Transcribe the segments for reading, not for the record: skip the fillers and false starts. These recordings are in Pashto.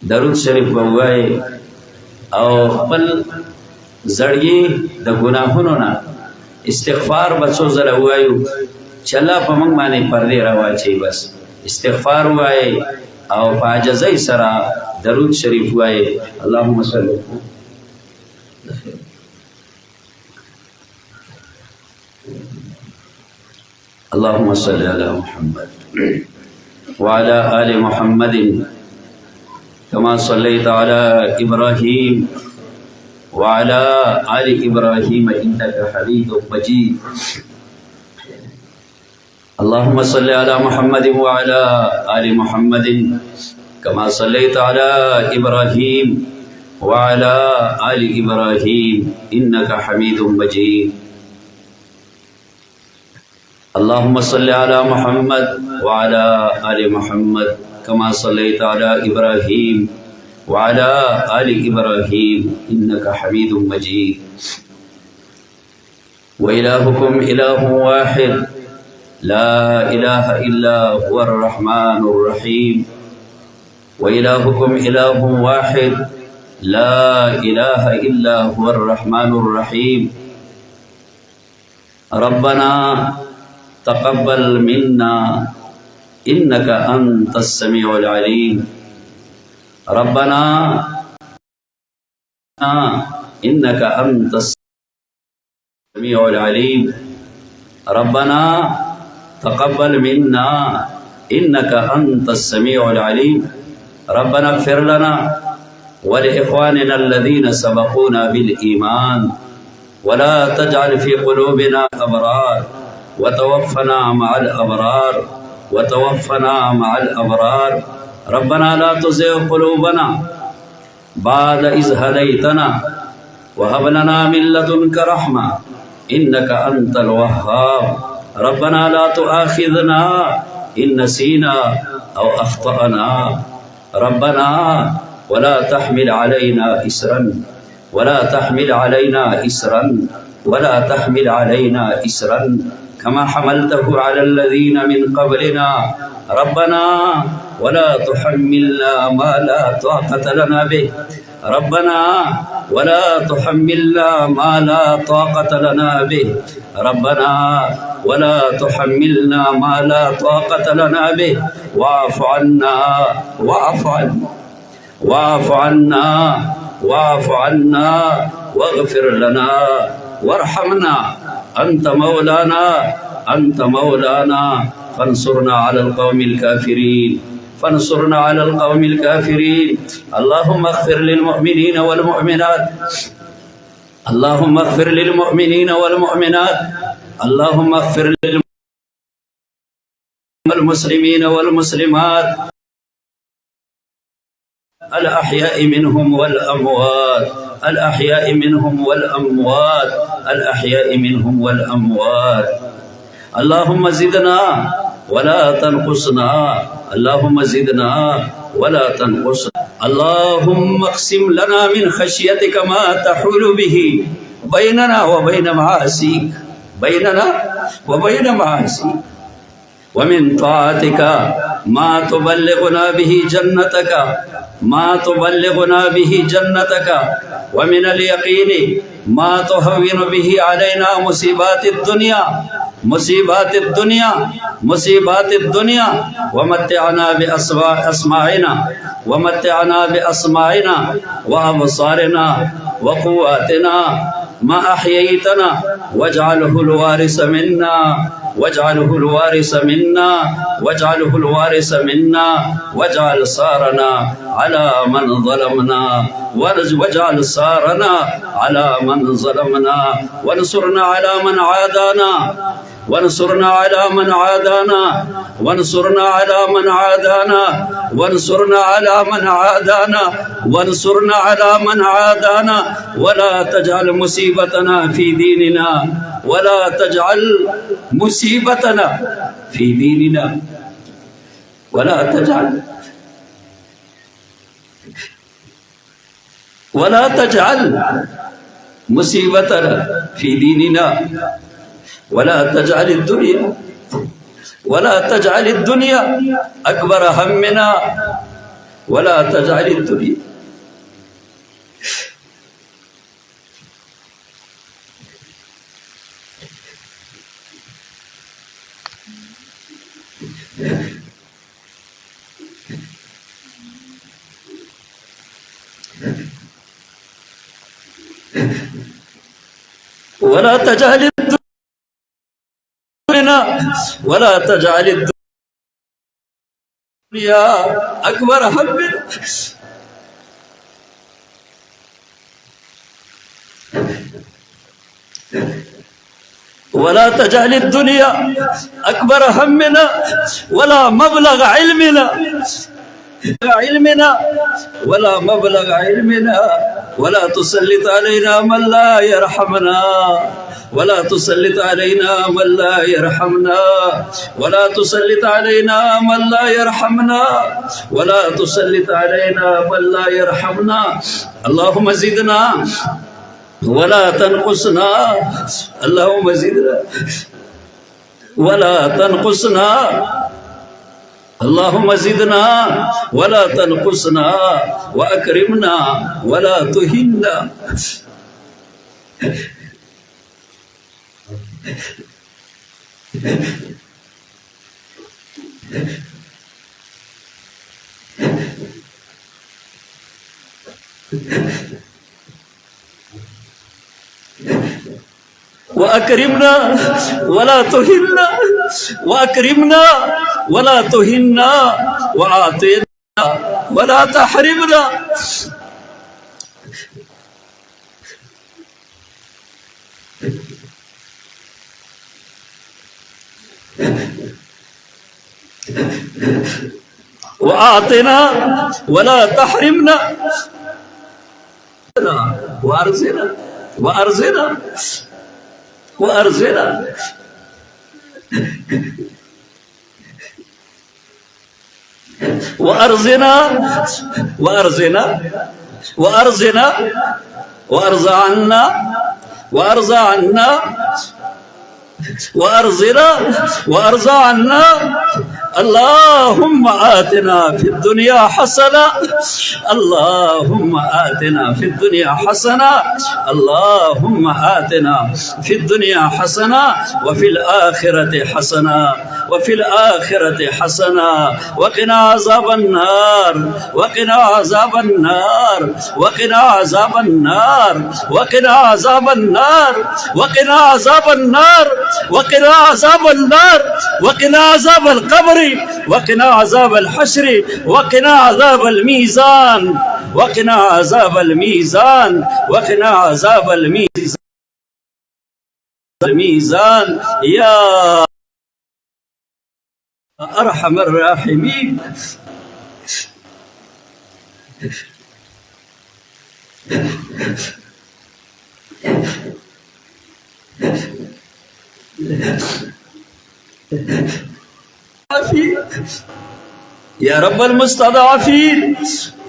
درود شریف بوای او خپل زړګي د ګناهونو نه استغفار بچو زره وایو چې الله په موږ باندې پردې راواچي. بس استغفار وای او فاجزای سره درود شریف وای. اللهم صل اللهم صل على محمد وعلى آل محمد كما صليت على إبراهيم وعلى آل إبراهيم إنك حميد مجيد. اللهم صل على محمد وعلى آل محمد كما صليت على إبراهيم وعلى آل إبراهيم إنك حميد مجيد. اللهم صل على محمد وعلى آل محمد كما صليت على إبراهيم وعلى آل إبراهيم إنك حميد مجيد. وإلهكم إله واحد لا إله إلا هو الرحمن الرحيم. وإلهكم إله واحد لا إله إلا هو الرحمن الرحيم. ربنا تقبل منا إنك أنت السميع العليم. ربنا إنك أنت السميع العليم. ربنا تقبل منا إنك أنت السميع العليم. ربنا اغفر لنا ولإخواننا الذين سبقونا بالإيمان ولا تجعل في قلوبنا أبرار وتوفنا مع الأبرار وتوفنا مع الأبرار. ربنا لا تزغ قلوبنا بعد إذ هديتنا وهب لنا من لدنك رحمة إنك أنت الوهاب. ربنا لا تؤاخذنا إن نسينا أو أخطأنا. ربنا ولا تحمل علينا إسرا ولا تحمل علينا إسرا ولا تحمل علينا إسرا كما حملته على الذين من قبلنا. ربنا ولا تحملنا ما لا طاقة لنا به. ربنا ولا تحملنا ما لا طاقة لنا به. ربنا ولا تحملنا ما لا طاقة لنا به. واعف عنا واعف عنا واعف عنا واعف عنا واغفر لنا وارحمنا. أنت مولانا أنت مولانا فانصرنا على القوم الكافرين فانصرنا على القوم الكافرين. اللهم اغفر للمؤمنين والمؤمنات اللهم اغفر للمؤمنين والمؤمنات اللهم اغفر للمسلمين والمسلمات الأحياء منهم والأموات الأحياء منهم والأموات الأحياء منهم والأموات. اللهم زدنا ولا تنقصنا اللهم زدنا ولا تنقصنا. اللهم اقسم لنا من خشيتك ما تحول به بيننا وبين معاصيك بيننا وبين معاصيك ومن طاعتك ما تبلغنا به جنتك ما تبلغنا به جنتك ومن اليقين ما تهون به علينا مصيبات الدنيا مصيبات الدنيا مصيبات الدنيا. ومتعنا بأسماعنا ومتعنا بأسماعنا وأبصارنا وقواتنا ما أحييتنا واجعله الوارث منا واجعله الوارث منا واجعله الوارث منا واجعل ثارنا على من ظلمنا واجعل ثارنا على من ظلمنا وانصرنا على من عادانا وانصرنا على من عادانا وانصرنا على من عادانا وانصرنا على من عادانا وانصرنا على من عادانا. ولا تجعل مصيبتنا في ديننا ولا تجعل مصيبتنا في ديننا ولا تجعل مصيبتنا في ديننا ولا تجعل الدنيا أكبر همنا ولا تجعل الدنيا ولا تجعل الدنيا ولا تجعل الدنيا أكبر همنا ولا تجعل الدنيا أكبر همنا ولا مبلغ علمنا ولا مبلغ علمنا ولا تسلط علينا من لا يرحمنا ولا تسلط علينا من لا يرحمنا ولا تسلط علينا من لا يرحمنا ولا تسلط علينا من لا يرحمنا اللهم زدنا ولا تنقصنا اللهم زدنا ولا تنقصنا اللهم زدنا ولا تنقصنا وأكرمنا ولا تهنا وأكرمنا ولا تهنا وأكرمنا ولا تهنا وأعطنا ولا تحرمنا وأعطنا ولا تحرمنا وأرزنا وأرزنا وأرزنا وأرزنا وأرزنا وأرزنا وأرز عنا وأرز عنا وأرزنا وأرز عنا اللهم آتنا في الدنيا حسنة اللهم آتنا في الدنيا حسنة اللهم آتنا في الدنيا حسنة وفي الآخرة حسنة وفي الآخرة حسنة وقنا عذاب النار وقنا عذاب النار وقنا عذاب النار وقنا عذاب النار وقنا عذاب النار وقنا عذاب النار وقنا عذاب القبر وقنا عذاب الحشر وقنا عذاب الميزان وقنا عذاب الميزان وقنا عذاب الميزان يا أرحم الراحمين يا رب المستضعفين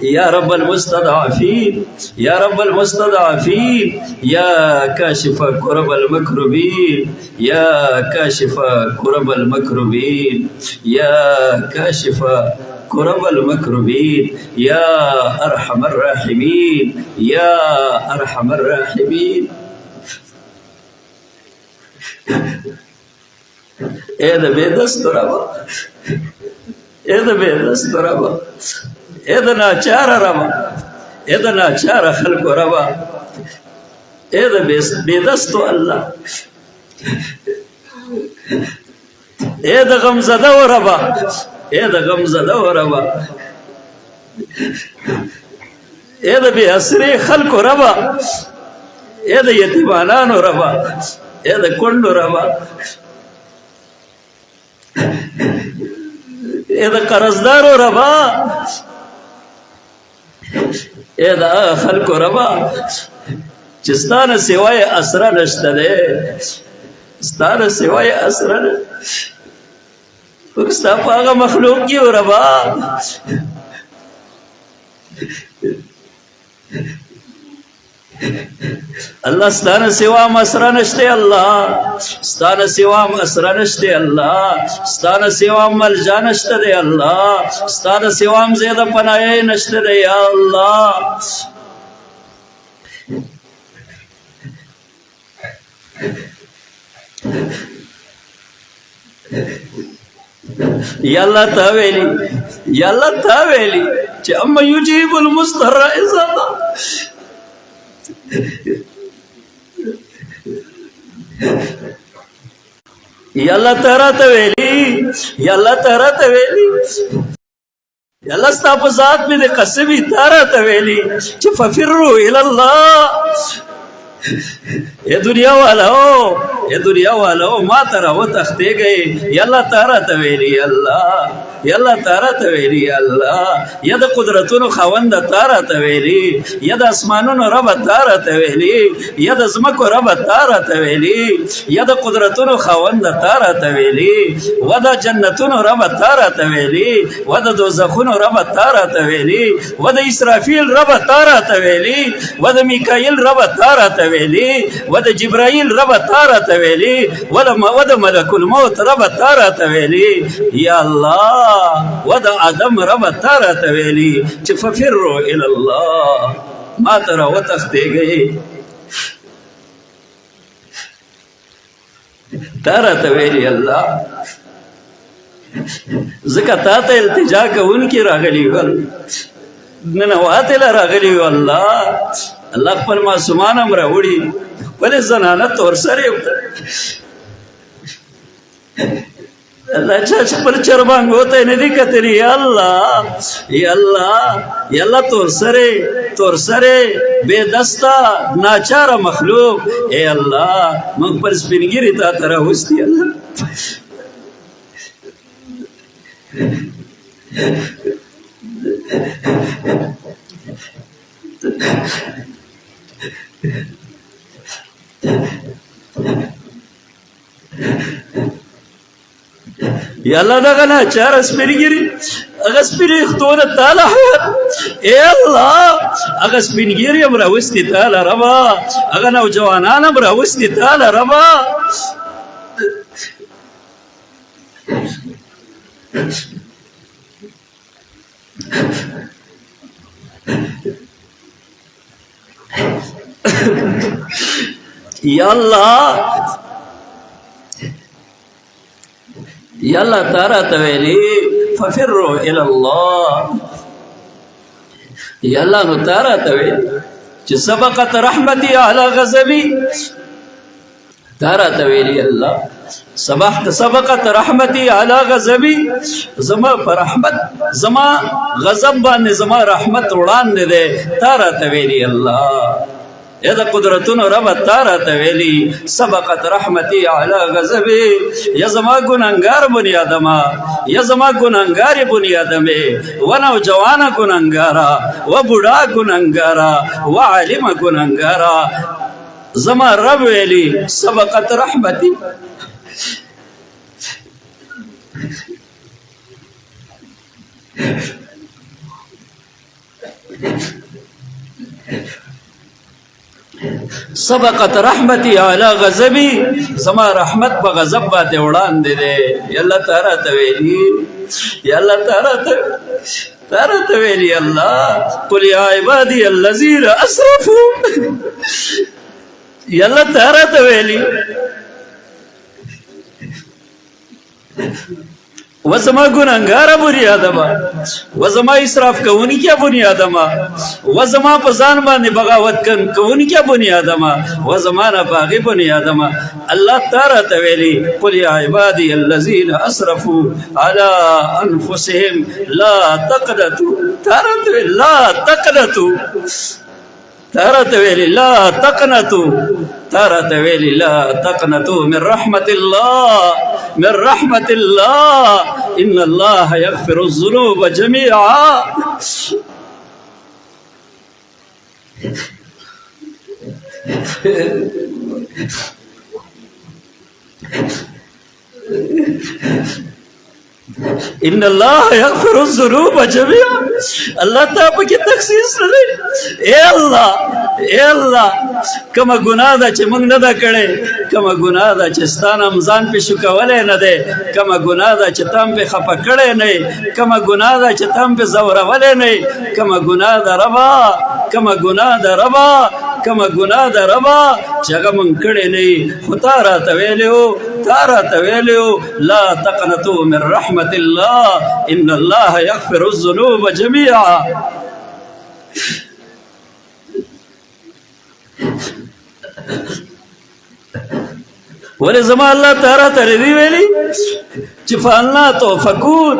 يا رب المستضعفين يا رب المستضعفين يا كاشف كرب المكروبين يا كاشف كرب المكروبين يا كاشف كرب المكروبين يا أرحم الراحمين يا أرحم الراحمين إذا بيدست ربا إذا بيدست ربا إذا ناچار ربا إذا ناچار خلق ربا إذا بيدست الله إذا غمزة ربا إذا غمزة ربا إذا بيسري خلق ربا إذا يتيمانان ربا إذا كل ربا إذا قرضدار ربا إذا خلق ربا جستان سواي أسرا نشتده ستان سواي أسرا وكستا پاغا مخلوق کیو ربا الله ستانه سوا مسره نشته، الله ستانه سوا مسره نشته، الله ستانه سوا ملجا نشته دی، الله ستانه سوا زیاده پناه نشته دی یا الله. یا الله تا ویلی، یا الله تا ویلی چې اما یجیب المضطر اذا دعا. یا الله تعالی ته ویلی، یا الله تعالی ته ویلی، یا الله ستا په ذات مې د قسمي تعالی ته ویلی چې ففروا الی الله. اے دنیا والو، اے دنیا والو ما ترا و تختے گئے. یا اللہ تعالی ته ویلی الله، یا الله تعالی ته ویلی الله، یا د قدرتونو خاوند تعالی ته ویلی، یا د اسمانونو رب تعالی ته ویلی، یا د زمکو رب تعالی ته ویلی، یا د قدرتونو خاوند تعالی ته ویلی، و د جنتونو رب تعالی ته ویلی، و د دوزخونو رب تعالی ته ویلی، و د اسرافیل رب تعالی ته ویلی، و د میکائیل رب تعالی ته ویلی، و د جبرائیل رب تعالی ته ویلی، و د ملک الموت رب تعالی ته ویلی. یا الله و د آدم رب تعالی ته ویلی چې ففروا الی الله، ما ترا و تختیږئ. تعالی ته ویلی الله ځکه تا ته التجا کوونکي راغلي ول، ننواتې له راغلي ول. الله خپل معصومان هم راوړي، خپلې زنانه تور سرې الله چا خپل چربانګو ته نه دي کتلي. یا الله، یا الله، یا الله تور سرې، تور سرې بې دسته ناچاره مخلوق، ای الله موږ پر سپینګیري تا ته راوستي. الله یا الله دغه ناچاره سپینګیري، هغه سپینې ختونه تاله، ای الله هغه سپینګیري هم راوستي تاله ربا، هغه نوجوانان هم راوستي تاله ربا. یا الله، یا الله تعالی ته ویلی ففروا الی الله. یا الله نو تعالی ته ویلی چې سبقت رحمتي علی غضبي. تعالی ته ویلی الله سبقت رحمتي علی غضبي، زما پر رحمت زما غضب باندې زما رحمت وړاندې دی. تعالی ته ویلی الله یا د قدرتونو رب تعالی ته ویلی سبقت رحمتي علی غضبي. یا زما ګناهګار بنی آدمه، یا زما ګناهګار بنی آدمه، و نوجوانه ګناهګاره، و بوډا ګناهګاره، و عالمه ګناهګاره، زما رب ویلی سبقت رحمتي. سبقت رحمتي علی غضبي، زما رحمت په غضب باندې وړاندې دی. یا الله تعالی ته ویلی، یا الله تعالی ته ویلی الله قل یا عبادی الذین اسرفوا. یا الله تعالی ته ویلی و زما ګناهګاره بني آدمه، و زما اسراف کوونکي بني آدمه، و زما په ځان باندې بغاوت کوونکي بني آدمه، و زما نه باغي بني آدمه. الله تعالی ته ویلي قل یا عبادي الذين اسرفوا على انفسهم لا تقنطوا. لا تقنطوا، تارة ويلي لا تقنطوا، تارة ويلي لا تقنطوا من رحمة الله، من رحمة الله إن الله يغفر الذنوب جميعا. ان الله یغفر الذنوب جميعا. الله تا پکې تخصیص نه دی. اے الله کومه ګناه ده چې موږ نه ده کړې، کومه ګناه ده چې ستا نه هم ځان پې شو کولی نه دی، کومه ګناه ده چې تا هم پې خفه کړی نه یې، کومه ګناه ده چې تا هم پې ځورولی نه یې، کومه ګناه ده ربا، کومه ګناه ده ربا، کومه ګناه ده ربا چې هغه موږ کړې نه یې، خو تا راته ویلي وو، تا راته ویلي وو لا تقنطوا من رحمة الله ان الله یغفر الذنوب جميعا. ولې زما الله تعالی ته ردی ویلي چې فعلنا توفکون،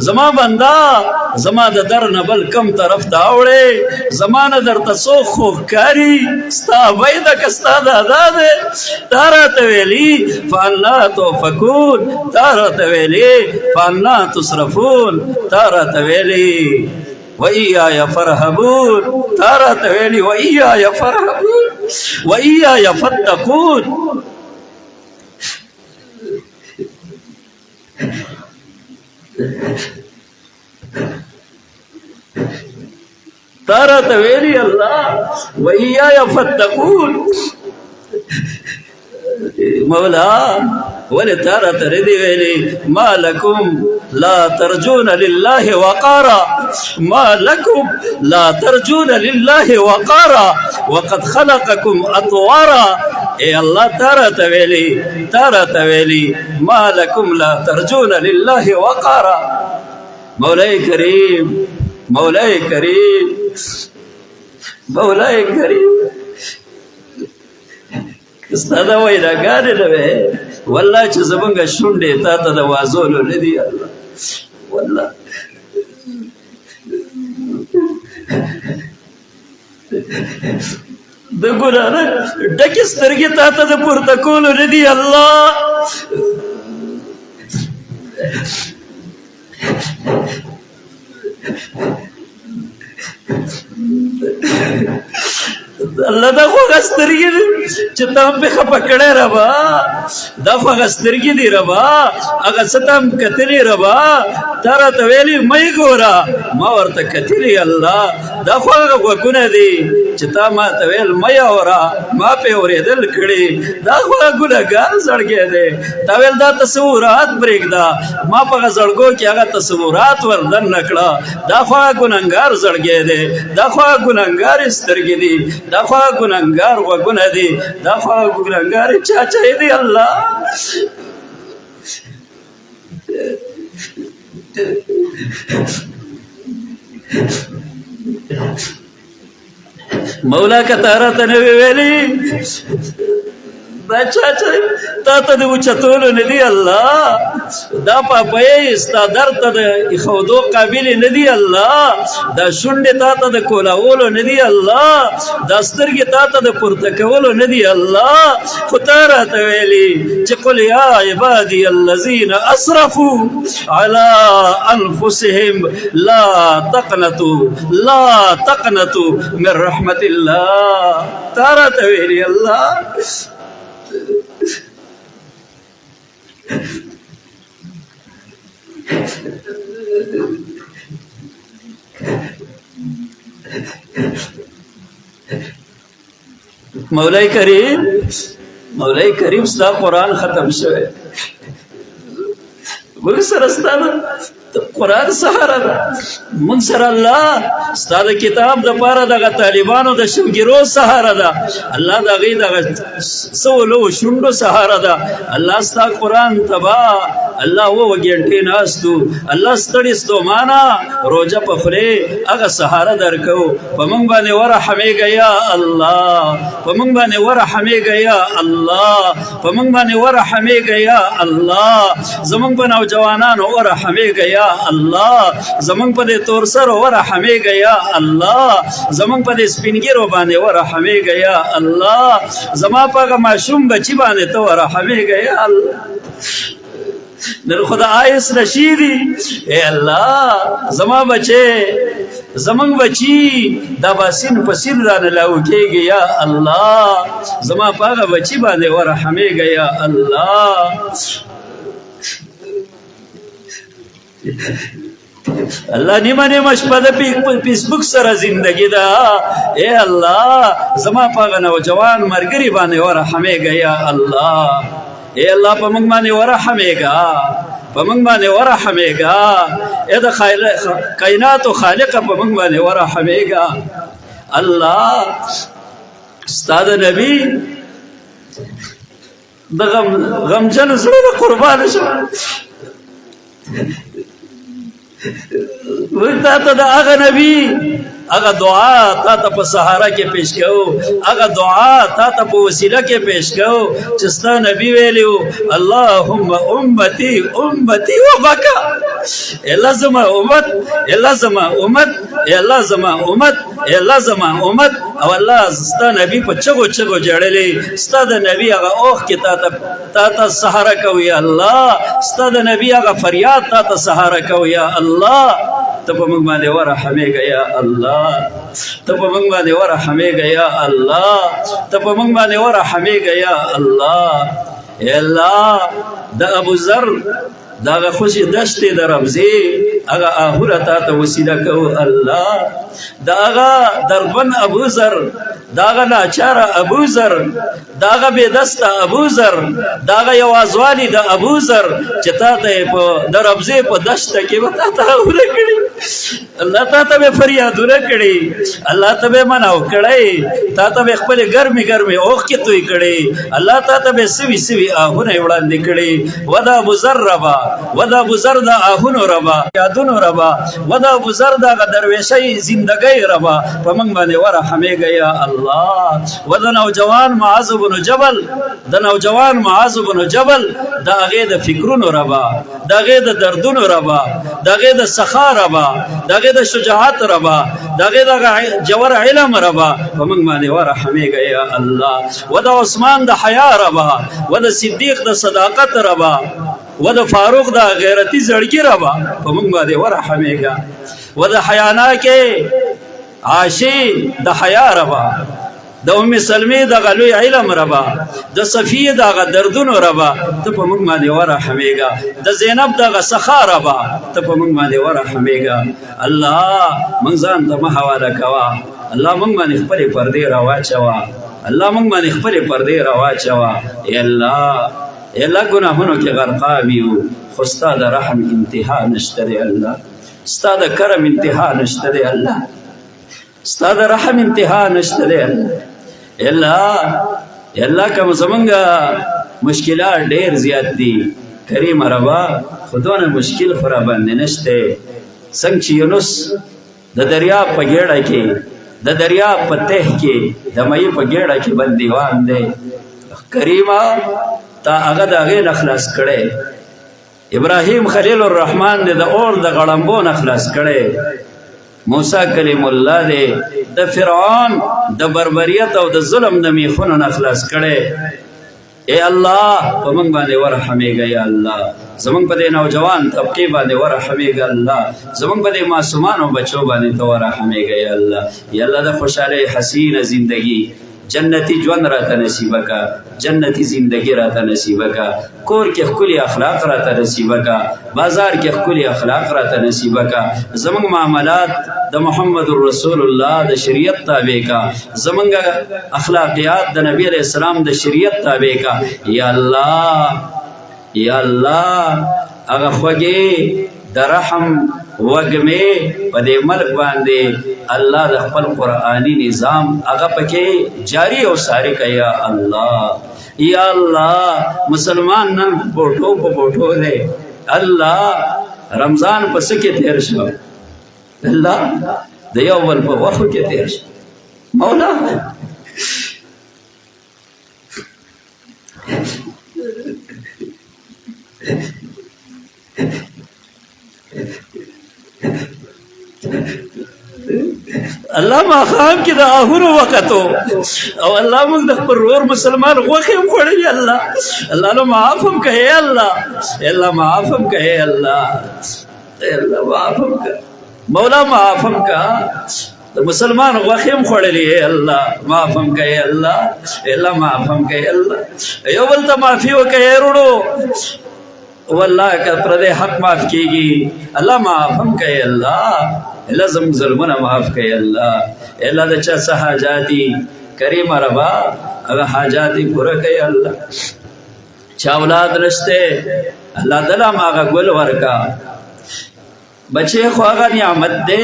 زما بندا زما د در نه بل کم طرف ته اوړې، زما نه درته څوک خوږ کاري، ستا ابی ده که ستا دادا دی. تا راته ویلي فعلنا توفکون، تا راته ویلي فعلنا تصرفون، تا راته ویلي وإياي فارهبون، تا راته ویلي وإياي فارهبون وإياي فاتقون. تا راته ویلي الله وإياي فاتقون. مولا ولې تا راته ردی ویلي ما لکم لا ترجون لله وقارا، ما لکم لا ترجون لله وقارا وقد خلقكم اطوارا. اے اللہ تا راته ویلي، تا راته ویلي ما لکم لا ترجون لله وقارا. مولای کریم، مولای کریم، مولای کریم، ستا دا ویلاګانې نه وې والله چې زمونږ شونډې تا ته د وازولو نه دي الله والله. د ګناه نه ډکې سترګې تا ته د پورته کولو نه دي الله. الله دا خو هغه سترګې دي چې تا هم پې خفه کړی ربا، دا خو هغه سترګې دي ربا، هغه څه ته هم کتلي ربا. تا راته ویلي مه یې ګوره، ما ورته کتلي الله. دا خو هغه غوږونه دي چې تا ما ته ویل مه یې اوره، ما پې اورېدل کړي. دا خو هغه ګنهګار زړګی دی. تا ویل دا تصورات پرېږده، ما په هغه زړګو کې هغه تصورات ور دننه کړه. دا خو هغه ګنهګار زړګی دی، دا خو هغه ګنهګارې سترګې دي، دا خو هغه ګنهګار غوږونه دي، دا خو هغه ګنهګارې چاچی دی الله. مولا که تا راته نه وی ویلي دا چاچی تا ته د اوچتولو نه دي الله، دا پاپۍ ستا در ته د ایښودو قابلې نه دي الله، دا شونډې تا ته د کولاولو نه دي الله، دا سترګې تا ته د پورته کولو نه دي الله. خو تا راته ویلي چې قل یا عبادي الذین اسرفوا على انفسهم لا تقنطوا لا تقنطوا من رحمة الله. تا راته ویلي الله. مولای کریم، مولای کریم ستا قرآن ختم شوی، موږ سره ستا قرآن سهاره ده، موږ سره الله ستا د کتاب دپاره دغه طالبانو د شوګیرو سهاره ده، الله د هغوی دغه سولو شونډو سهاره ده. الله ستا قرآن تبا الله اوه ګنټې ناستو، الله ستړي ستومانه روژه په خولې هغه سهاره درکو. په موږ باندې ورحمېږه یا الله، په موږ باندې ورحمېږه یا الله، په موږ باندې ورحمېږه یا الله، زموږ په نوجوانانو ورحمېږه یا الله، زموږ په دې تور سرو ورحمېږه یا الله، زموږ په دې سپین ږیرو باندې ورحمېږه یا الله، زما په هغه ماشوم بچي باندې ته ورحمېږه یا الله. نن خو د آیس رشیدي اے الله زما بچې زمونږ بچي دا به سین په سین رانه لاو کېږي یا الله، زما په هغه بچي باندې ورحمېږه یا الله. الله نیمه نیمه شپه د فیسبوک سره زندگی ده. اے الله زما په هغه نوجوان ملګري باندې ورحمېږه یا الله. اے الله په موږ باندې ورحمېږه، په موږ باندې ورحمېږه. اے د کائناتو خالقه په موږ باندې ورحمېږه الله. ستا د نبي د غمجن زړه نه قربانه شم. موږ تا ته د هغه نبي هغه دعا تا ته په سهاره کې پیش کوو، هغه دعا تا ته په وسیله کې پیش کوو چې ستا نبي ویلي وو اللهم امتي امتي وبکا. الله زما امت، الله زما امت، الله زما امت، الله زما امت. او الله ستا نبي په چغو چغو جړلې. ستا د نبي هغه اوښ کې تا ته سهاره کوي یا الله. ستا د نبي هغه فریاد تا ته سهاره کوي یا الله. ته په موږ باندې ورحمېږه یا الله. ته په موږ باندې ورحمېږه یا الله. ته په موږ باندې ورحمېږه یا الله. ای الله د ابوذر د هغه خوشي دشتې د رمزې هغه آهونه تا ته وسیله کوو الله. د هغه دردمن ابوذر، د هغه ناچاره ابوذر، د هغه بېدسته ابوذر، د هغه یوازوالي د ابوذر چې تا ته یې د رمزې په دشته کې به تا ته آهونه کړي الله. تا ته به فریادونه کړي، الله ته به مناو کړی، تا ته به خپلې ګرمې ګرمې اوښکې توی کړي، الله تا ته به سوي سوي آهونه یې وړاندې کړي. و د ابوذر ربا، و د ابوذر د آهونو ربا، یادونو ربا، و د ابوذر د هغه درویشۍ زندګۍ ربا په موږ باندې ورحمېږه یا الله. و د نوجوان معاذ بن جبل، د نوجوان معاذ بن جبل د هغې د فکرونو ربا، د هغې د دردونو ربا، د هغې د سخا ربا، د هغې د شجاعت ربا، د هغې د جوور علم ربا په موږ باندې ورحمېږه یا الله. و د عثمان د حیا ربا، و د صدیق د صداقت ربا، و د فاروق د غیرتي زړګي ربا په موږ باندې ورحمېږه. و د حیانا کې عاشي د حیا ربا، د ام سلمې دغه لوی علم ربا، د صفیې دغه دردونو ربا ته په موږ باندې ورحمېږه. د زینب دغه سخا ربا ته په موږ باندې ورحمېږه الله. موږ ځان ته مه حواله کوه الله. موږ باندې خپلې پردې راواچوه الله. موږ باندې خپلې پردې راواچوه ای الله. ای الله ګناهونو کې غرقاب یو، خو ستا د رحم انتها نشته دی الله. ستا د کرم انتها نشته دی الله. ستا د رحم انتها نشته دی الله. الله که زمونږ مشکلات ډېر زیات دي کریم ربا، خو دونه مشکل خو را باندې نشته. څنګه چې یونس د دریاب په ګېډه کې، د دریاب په تeh کې، د مې په ګېډه کې بندیوان دی. کریمه تا هغه د هغې نه خلاص کړی. ابراهیم خلیل الرحمن دی د اور د غړمبو نه خلاص کړی. موسی کلیم الله دی د فرعون د بربریت او د ظلم د میخونو نه خلاص کړی. ای الله په موږ باندې ورحمېږه یا الله. زمونږ په دې نوجوان طبقې باندې ورحمېږه الله. زمونږ په دې معصومانو بچو باندې ته ورحمېږه یا الله. یا الله د خوشحالۍ حسینه زندگی، جنتی ژوند راته نصیبه کا، جنتی زندگی راته نصیبه کا. کور کې ښکلي اخلاق راته نصیبه کا، بازار کې ښکلي اخلاق راته نصیبه کا. زمونږ معاملات د محمد رسول الله د شریعت تابع کا، زمونږ اخلاقیات د نبی علیہ السلام د شریعت تابع کا یا الله. یا الله هغه خوږې د رحم وږمې په دې ملک باندې الله د خپل قرآني نظام هغه پکې جاری او ساری کا یا الله. یا الله مسلمان نن بوټو په بوټو دی الله. رمضان په څه کې تیر شو الله؟ د یو بل په غوښو کې تیر شو مولا. الله ماښام کې د آهونو وکتو او الله موږ د خپل ورور مسلمان غوښې هم خوړلې الله. الله نو معاف هم کړې الله. الله معاف هم کړې الله. الله معاف هم کړه مولا، معاف هم کړه. د مسلمان غوښې هم خوړلې الله. معاف هم کړې الله. الله معاف هم کړې الله. یو بل ته معافي وکړې وروڼو. والله که پردے حق معاف کیگی اللہ معاف ہم کہے اللہ اللہ زم ظلمنا معاف کہے اللہ اللہ دا چا سا حاجاتی کریم ربا اگر حاجاتی پورا کہے اللہ چا اولاد رشتے اللہ دلا ماغا گل ورکا بچے خو آغا نعمت دے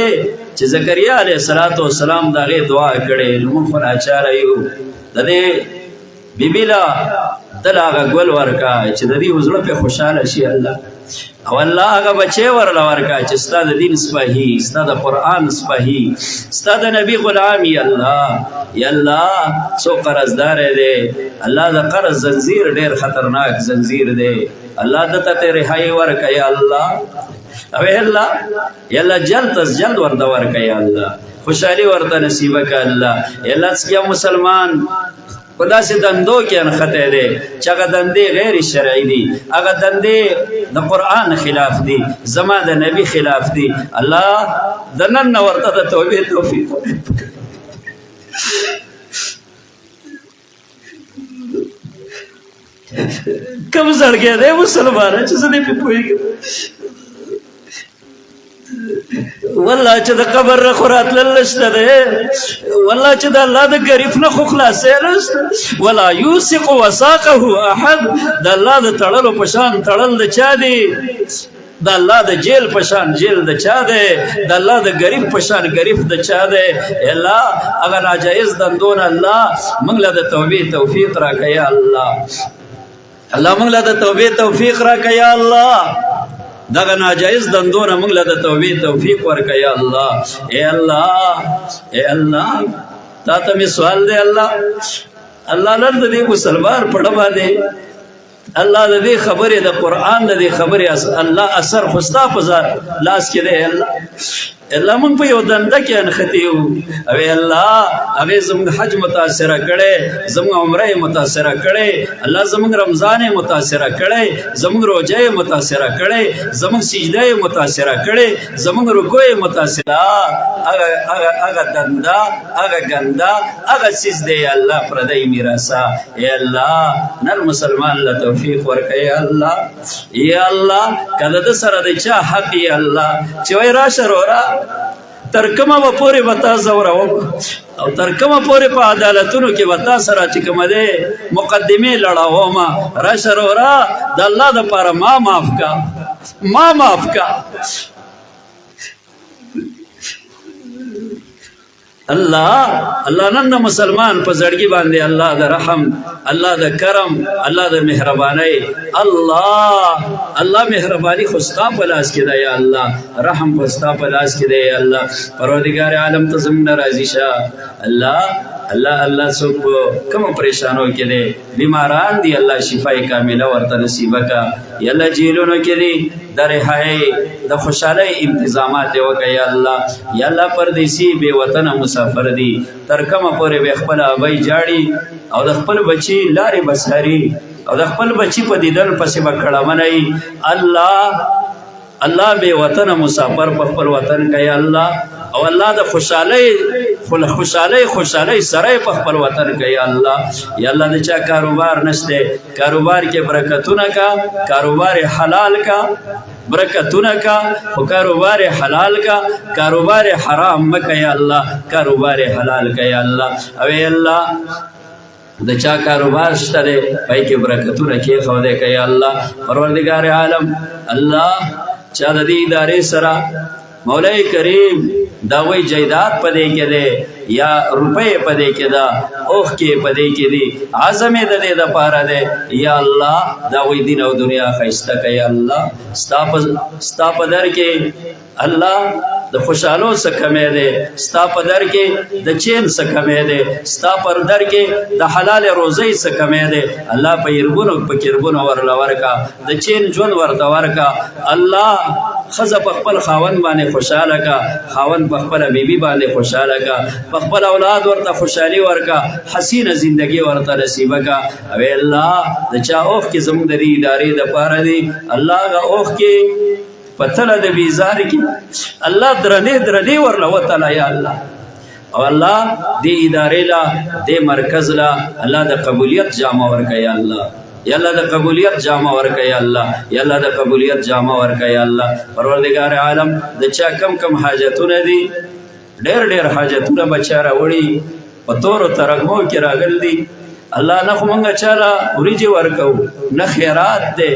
چی زکریہ علیہ السلام دا غی دعا کڑے نمون خنا چارایو دا دے بی بیلا دل آغا گل ورکا چی دا دی حضور پہ خوشحال شی اللہ او اللہ آغا بچے ورلا ورکا چی ستا دا دین سپاہی ستا دا قرآن سپاہی ستا دا نبی غلامی یا اللہ سو قرض دارے دے اللہ دا قرض زنزیر دیر خطرناک زنزیر دے اللہ دا تا رہائی ورکا یا اللہ اوے اللہ جلد از جلد ورد ورکا یا اللہ خوشحالی ورد نصیبہ کا اللہ یا اللہ سکیا مسلمان خدا سے دندوں کے انخطے دے چاگا دندے غیر شرعی دی اگا دندے دا قرآن خلاف دی زمان دا نبی خلاف دی اللہ دنن ورطا دا توبہ توفیق کم زڑ گیا دے مسلمان چیزا دے پی پوئی گیا والله چې د قبر نه خورات للشته ده والله چې د الله د غریب نه خو خلاصې نشته ولا یوثق وثاقه احد د الله د تړلو په شان تړل د چا دی د الله د جیل په شان جیل د چا دی د الله د غریب په شان غریب د چا دی الله اگر ناجایز دندون الله موږ له د توبې توفیق راکړه یا الله الله موږ له د توبې توفیق راکړه یا الله دغه ناجایز دندونه موږ له د توبې توفیق ورکړه یا الله اے الله تا ته مې سوال دی الله نن د دې مسلمان په ډبه دی الله د دې خبرې د قرآن د دې خبرې الله اثر خو ستا په لاس کې دی الله مونږ په یو دنده کې انختی یو او الله هغه زموږ حج متاثره کړي زموږ عمره متاثره کړي الله زموږ رمضان متاثره کړي زموږ روزه متاثره کړي زموږ سجده متاثره کړي زموږ رکوع متاثره هغه دنده هغه ګنده هغه سجده الله پردی میراثه ای الله نن مسلمان له توفیق ورکړي یا الله کله د سره د چا حق یا الله چې وای را شرورا ترکمه و پوری وتا زورو او ترکمه پوری په عدالتونو کې وتا سره چې کومه ده مقدمه لړاو ما را شرورا د الله د پاره ما معاف کا الله نن مسلمان په زړګي باندې الله د رحم الله د کرم الله د مهرباني الله مهرباني خو ستا په لاس کې ده یا الله رحم خو ستا په لاس کې ده یا الله پروردگار عالم ته زموږ راضي شه الله څوک کوم پریشانو کې دي بیماران دي الله شفای کامله ورته نصیب کا یا الله جیلونو کې دي د رهایی د خوشاله انتظامات وکړه یا الله پردیسی بے وطن مسافر دي تر کومه پورې به خپل ابای جاړي او د خپل بچی لارې بساري او د خپل بچی په دیدن پسې بکړه منای الله بے وطن مسافر په خپل وطن کې یا الله او الله د خوشاله سره په خپل وطن کې یا الله د چا کاروبار نشته کاروبار کې برکتونه کا کاروبار حلال کا برکتونه کا او کاروبار حلال کا کاروبار حرام مکه یا الله کاروبار حلال کا یا الله او الله د چا کاروبار شته پای کې برکتونه کې خو دې کوي الله پروردگار عالم الله چا د دې ادارې سره مولای کریم دا وی جیدات پدې کې ده یا روپے پدې کې ده اوخ کې پدې کې دي اعظم دې د پاره ده یا الله دا وی دین او دنیا خیسته کوي الله ستا په در کې الله د خوشالو سکمې ده ستا په در کې د چین سکمې ده ستا پر در کې د حلال روزي سکمې ده الله په يربونو ورلا ورکا د چین ژوند ورته ورکا الله خزه په خپل خاوند باندې خوشاله کا خاوند په خپل بیبي باندې خوشاله کا په خپل اولاد ورته خوشالي ورکا حسینه زندگی ورته نصیب کا او الله د چا اوخ کې زموږ د دې ادارې د پاره دی الله غ اوخ کې پتل د بیزار کې الله درنه ورلا وتعالى یا الله او الله دې ادارې لا دې مرکز لا الله د قبولیت جامه ورکا یا الله یا الله د قبولیت جامه ورکړه یا الله، یا الله د قبولیت جامه ورکړه یا الله. پروردگار عالم د چا کم کم حاجتونه دي، ډېر ډېر حاجتونه بچا راوړي په تورو ترږمو کې راغلي دي. الله نه خو مونږ چاله وریجې ورکوو نه خیرات دی،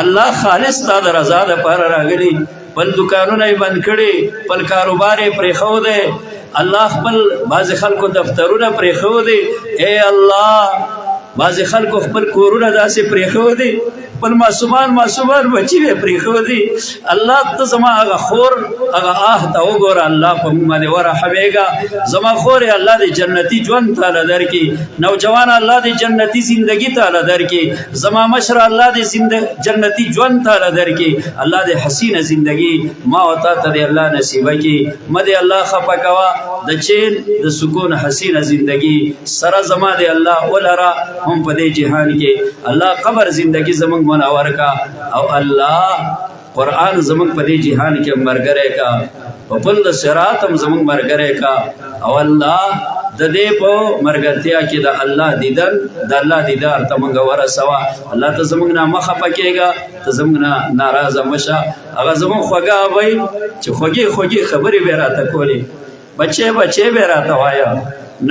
الله خالص تا د رضا دپاره راغلي. بل دکانونه یې بند کړي، بل کاروبار یې پرېښودی، الله خپل بعضې خلکو دفترونه پرېښودي. ای الله بعضې خلکو خپل کورونه داسې پرېښودي، خپل معصومان بچي یې پرېښودي. الله ته زما هغه خور هغه ته وګوره، الله په موږ باندې ورحمېږه. زما خور یې الله دې جنتي ژوند تاله درکړي، نوجوان الله دې جنتي زندګي تاله درکړي، زما مشر الله دې جنتي ژوند تاله درکړي. الله دې حسینه زندګي ما او تا ته دې الله نصیبه کړي. مه دې الله خفه کوه، د چین د سکون حسینه زندگی سره زما دی الله ولرا هم په دې جهان کې. الله قبر زندگی زمونږ منور کا، او الله قرآن زمونږ په دې جهان کې مرګره کا، په پل د صراط هم زمونږ مرګره کا. او الله د دې په مرګرتیا کې د الله دیدن د الله دیدار ته مونږ ورسوه. الله ته زمونږ نه مه خفه کېږه، ته زمونږ نه ناراضه مشه. هغه زمونږ خوږه ابۍ چې خوږې خبرې به راته کولې، بچې به راته وایه،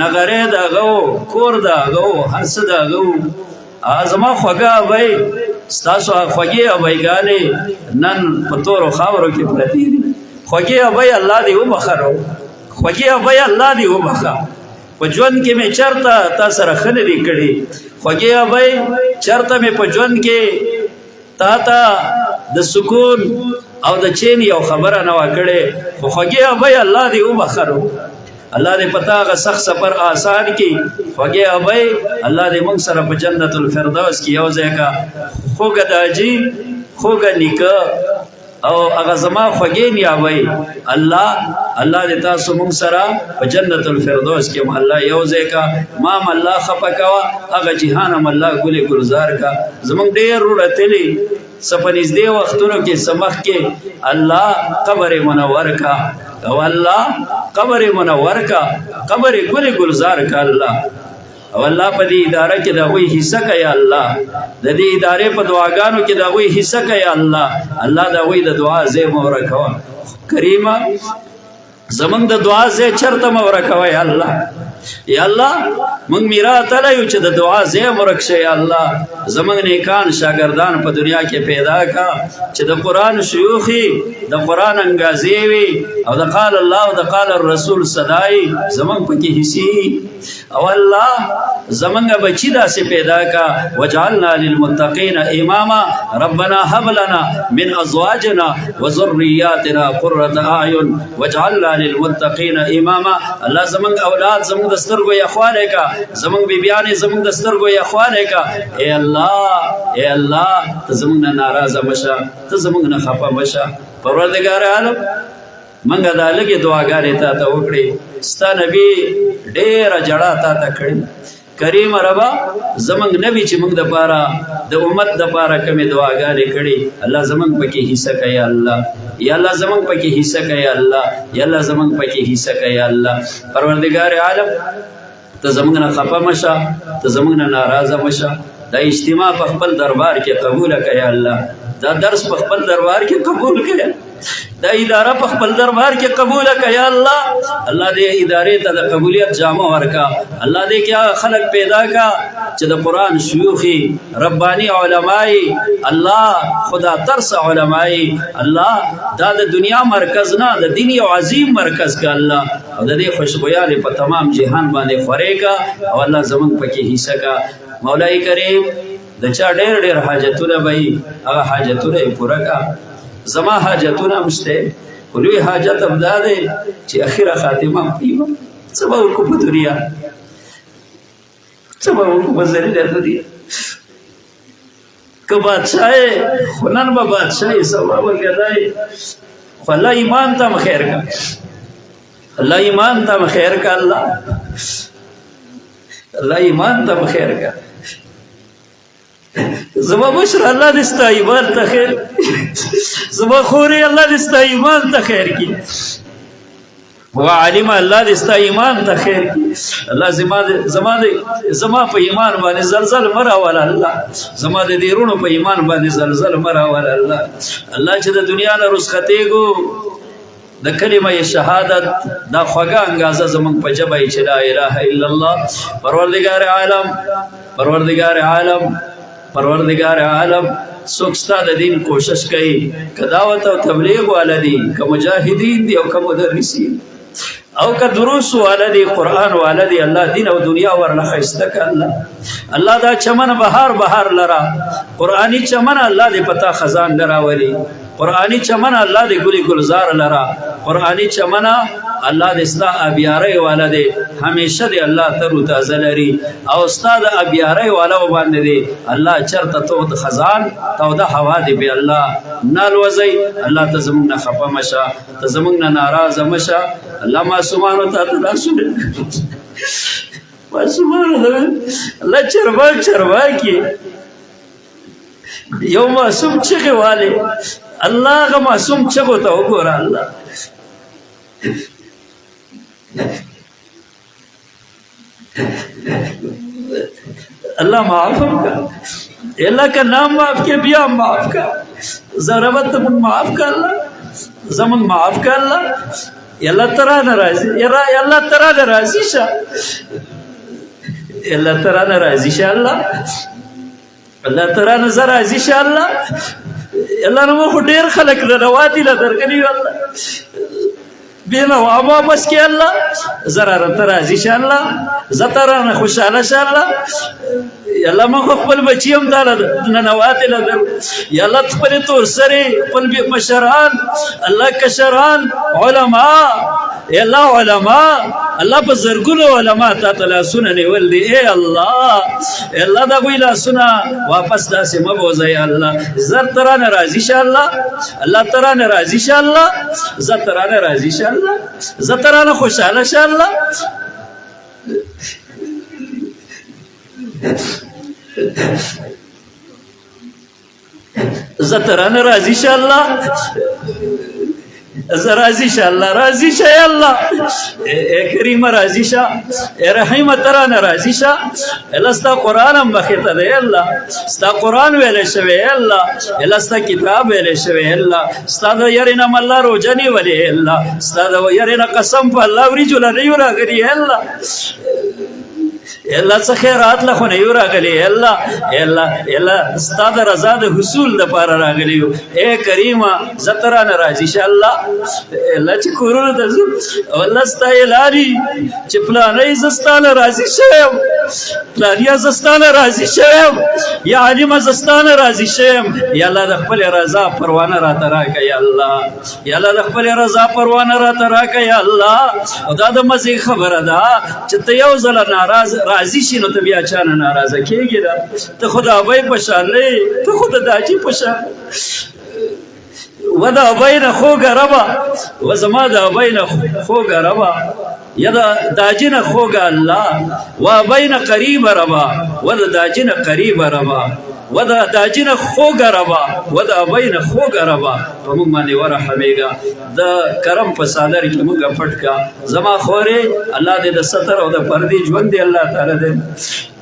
نغرې د هغه و، کور د هغه و، هر څه د هغه و. زما خوږه ابۍ ستاسو خوږې ابۍ نن په تورو خاورو کې پرتې دي. خوږې ابۍ الله دې وبخه، خوږې ابۍ الله دې وبخه. په ژوند کې مې چېرته تا سره ښه نه دي کړي، خوږې ابۍ چېرته مې په ژوند کې تا ته د سکون او د چین یو خبره نه وه کړې. خو خوږې ابۍ الله دې وبخه، الله دې پتا هغه سخت سفر آسان کړي. خوږې ابۍ الله دې موږ سره په جنت الفردوس کې یو ځای کا. خوږه داجي خوږه نیکه او هغه زما خوږې نیابۍ الله دې تاسو موږ سره په جنت الفردوس کې الله یو ځای کا. ما هم الله خفه کوه، هغه جهان هم الله ګلې ګلزار کا. زموږ ډېر وروڼه تلي څه په نږدې وختونو کې څه مخکې الله قبر منور کا، او الله قبر منور کا، قبر ګلې ګلزار کا الله. او الله په دې اداره کې د هغوی حصه که یا الله، د دې ادارې په دعاګانو کې د هغوی حصه که یا الله. الله د هغوی د دعا ځای مه ورکوه کریمه، زمونږ د دعا ځای چېرته مه ورکوه یا الله. یا الله موږ میرا تله یو چې د دعا ځای ورک شي. یا الله زمونږ نیکان شاګردان په دنیا کې پیدا کا چې د قرآن شیوخي، د قرآن انګازې وي، او د قال الله او د قال الرسول صدای زمونږ پکې حصي. او الله زمونږ بچي داسې پیدا کا، وجعلنا للمتقین اماما ربنا هب لنا من ازواجنا وذرياتنا قرة اعین وجعلنا للمتقین اماما. الله زمونږ اولاد زمونږ د سترګو یخوالی کا، زمونږ بیبیانې زمونږ د سترګو یخوالی کا. ای الله ته زمونږ نه ناراضه مشه، ته زمونږ نه خفه مشه. پروردګار عالم منګه دا لږې دعاګانې تا ته وکړې، ستا نبي ډېره جړه تا ته کړې. کریم ربا زمونږ نبي چې موږ دپاره د امت دپاره کمې دعاګانې کړې، الله زمونږ پکې حصه که یا الله. یا الله زمونږ پکې حصه که یا الله. یا الله زمونږ پکې حصه که یا الله. پروردګار عالم ته زمونږ نه خفه مشه، ته زمونږ نه ناراضه مشه. دا اجتماع په خپل دربار کې قبوله که یا الله. دا درس په خپل دربار کې قبول کړه، دا اداره په خپل دربار کې قبول کړه یا الله. الله دې ادارې ته د قبولیت جامه ورکا. الله دې کې خلک پیدا کا چې د قرآن شیوخي ربانی علمائی، الله خدا ترس علمائی، الله دا د دنیا مرکز نه د دین یو عظیم مرکز کا الله. او د دې خوشبویانې په تمام جهان باندې خورې کا، او الله زمونږ پکې حصه کا. مولای کریم د چا ډېر حاجتونه به وي، هغه حاجتونه یې پوره کا. زما حاجتونه هم شته، خو لوی حاجت هم دا دی چې اخره خاتمه هم پېږم. څه به وکړو په دنیا، څه به وکړو په ذلیله دنیا. که بادشاه یې خو نن به بادشاه یې، سبا به ګدا یې. خو الله ایمان ته هم خیر کا، الله ایمان ته هم خیر کا، الله ایمان ته هم خیر کا. زما مشر الله دې ستا ایمان ته خیر، زما خورې الله دې ستا ایمان ته خیر کړي. وعلم الله دې ستا ایمان ته خیر کړي. الله زما په ایمان باندې زلزل مه راوله الله، زما د دې رونو په ایمان باندې زلزل مه راوله الله. الله چې د دنیا نه رخصتېږو د کلمه شهادت دا خوږه انګازه زموږ په ژبه چې لا اله الا الله. پروردگار عالم څوک ستا د دین کوشش کوي، که دعوت او تبلیغ والا دي، که مجاهدین دي، او که مدرسین، او که دروس والا دي، قرآن والا دي، الله دین او دنیا ورله ښایسته که الله دا چمن بهار لرا قرآنی چمن الله دې پتا خزان دراولي، قرآنی چمن الله دې ګلي ګلزار لرا، قرآنی چمن الله دې ستا ابیارۍ والا دی، همیشه دې الله تر و تازه لري، او ستا د ابیارۍ والا باندې دی الله چرته تود خزان توده هوا دی به الله نالوځئ. الله ته زموږ نه خفه مشه، ته زموږ نه ناراضه مشه. الله معصومانو ته لاسونه معصومانو الله چرواکي یو معصوم چغې والی الله هغه معصوم چغو ته وګوره الله اللہ معاف کر، اللہ کا نام معاف کے بیا معاف کر، ضربت من معاف کر اللہ، زمن معاف کر اللہ. اللہ ترا ناراضی، اللہ ترا ناراضی شا، اللہ ترا ناراضی شا اللہ ترا نظر راضی شا اللہ نمو خو ډیر خلق رواتی لدرکنی اللہ بینا واما بس کی اللہ ضرارت راضی شا اللہ زتران خوشحال شا اللہ اللہ من خو خپل بچیم تالا ننواتی لدر یا اللہ تپلی طور سری پل بی مشران اللہ کشران علماء یا اللہ علماء اللہ پا زرگل علماء تا تلا سننی ولدی اے اللہ دا کوئی لا سنا واپس دا سے مبوزا یا اللہ زر تران راضی شا اللہ تران راضی شا اللہ زر تران راضی شا اللہ زر تران خوشحال شا اللہ زتران راضی شا اللہ راضی شا اللہ راضی شا یا اللہ اے کریم راضی شا اے رحیم تران راضی شا اللہ ستا قرآن ہم بخیتا دے اللہ ستا قرآن ویلے شوے اللہ ستا کتاب ویلے شوے اللہ ستا دا یرنا ماللہ رو جنی ولی اللہ ستا دا یرنا قسم پا اللہ وری جولا نیو را گری اللہ اللہ څه خیرات له خو نه یو راغلی الله ستا د رضا د حصول دپاره راغلی یو ای کریمه زه ترانه راضي شه الله چې کورونو ته ځو الله ستا اعلاني چې پلانی زه ستا نه راضي شوی یم پلانیه زه ستا نه راضي شوی یم یا علیمه زه ستا نه راضي شوی یم یا الله د خپلې رضا پروانه راته راکړه یا الله یا الله د خپلې رضا پروانه راته راکړه یا الله او دا د مزې خبره ده چې ته یو ځله ناراض راضی شي نو ته بیا چانه ناراضه کېږي ده ته خو د ابۍ په شان نه یې ته خو د داجي په شان و د ابۍ نه خوږه ربه و زما د ابۍ نه خوږه ربه یا د داجي نه خوږه الله و ابۍ نه قریبه ربه و د داجي نه قریبه ربه و د داجي نه خوږه ربه و د ابۍ نه خوږه ربه په موږ باندې ورحمېږه د کرم په څادر کې موږ پټ کا زما خورې الله دې د ستر او د پردې ژوند دې الله تعالی دې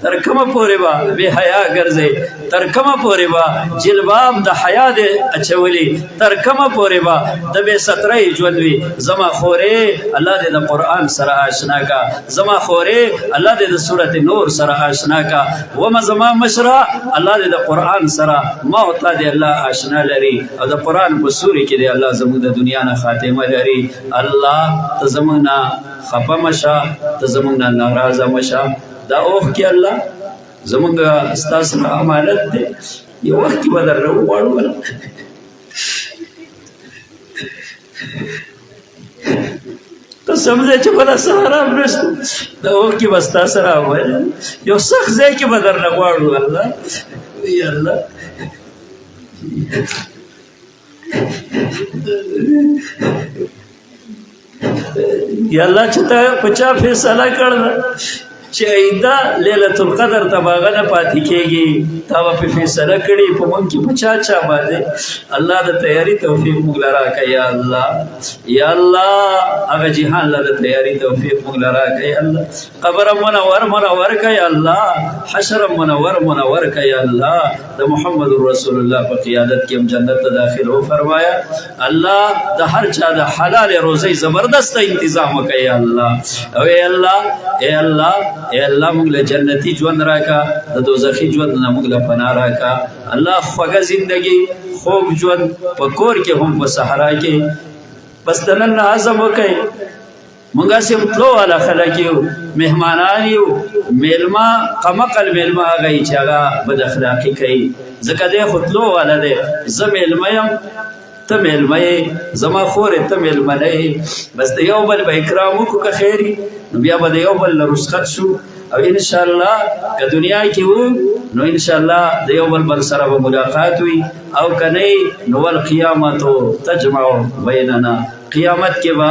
تر کومه پورې به بې حیا ګرځئ تر کومه پورې به جلباب د حیا دې اچولي تر کومه پورې به د بې سترۍ ژوند وي زما خورې الله دې د قرآن سره آشنا کا زما خورې الله دې د صورت نور سره آشنا کا ومه زما مشره الله دې د قرآن سره ما او تا دې الله آشنا لري او د قرآن په سوري کې دې الله زموږ د دنیا نه خاتمه لري الله ته زموږ نه خفه مشه ته زموږ نه ناراضه مشه دا اوخ کې الله زمونږ ستا سره امانت دی یو وخت کې به درنه وغواړو ته سمځې چې بله څه حرام نشته دا اوخ کې به ستا سره امانت یو سخت ځای کې به درنه غواړو الله یا الله یا الله چې تا په چا فیصله کړله چې ایدا ليله القدر تباغه نه پاتې کېږي تا په فیصله کړي په مونږ کې بچا چا باندې الله د تیاری توفیق موږ لرا کوي یا الله یا الله هغه جهان له تیاری توفیق موږ لرا کوي الله قبر منور کوي الله حشر منور کوي الله د محمد رسول الله په قیادت کې هم جنت ته داخل او فرمایا الله د هر چا د حلال روزي زبردست تنظیم وکړي الله او اے الله موږ له جنتی ژوند راکا د دوزخي ژوند نه موږ له پناه راکا الله خوږه زندگی خوب ژوند په کور کې هم په صحرا کې بس دنن اعظم وکړي مونږه سم تلو والا خلک یو مهمانان یو میلما قمقل میلما هغه چې هغه بد اخلاقی کوي ځکه دی خو تلو والا دی زه میلما یم ته میلمه زما خورې ته میلمه نه بس د یو بل به اکرام وکړو که خیر نو بیا به د یو بل نه رخصت شو او انشاءالله که دنیا کې وو نو انشاءالله د یو بل سره به ملاقات وي او که نه نو والقیامت تجمع بیننا قیامت کې به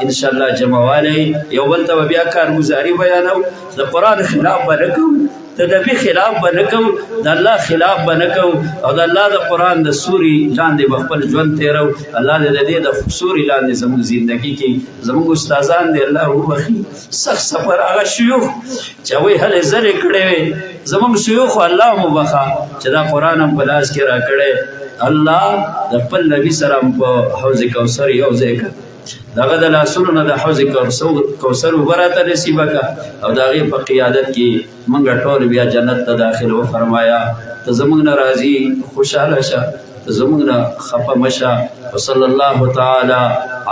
انشاءالله جمعوالی یو بل ته به بیا کارګزاري بیانو د قرآن خلاف به نه کوو د نبی خلاف به نه کوو د الله خلاف به نه کوو او د الله د قرآن د سوري لاندې به خپل ژوند تېرو الله دې د دې د سوري لاندې زموږ زندګي کې زموږ استادان دې الله وبخي سخت سفر هغه شیوخ چې هغوی هلې ځلې کړې وې زموږ شیوخ الله مبخه چې دا قرآن هم په لاس کې راکړی الله د خپل نبي سره په حوض کوثر یو ځای کړ دغه د لاسونو نه د حوض کوثر اوبه راته نصیبه کړه او د هغې په قیادت کې موږ ټول بیا جنت ته داخل وفرمایا ته زموږ نه راضي خوشحاله شه ته زموږ نه خفه مشه وصلی الله تعالی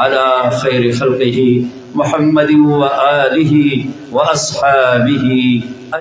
علی خیر خلقه محمد وآله وأصحابه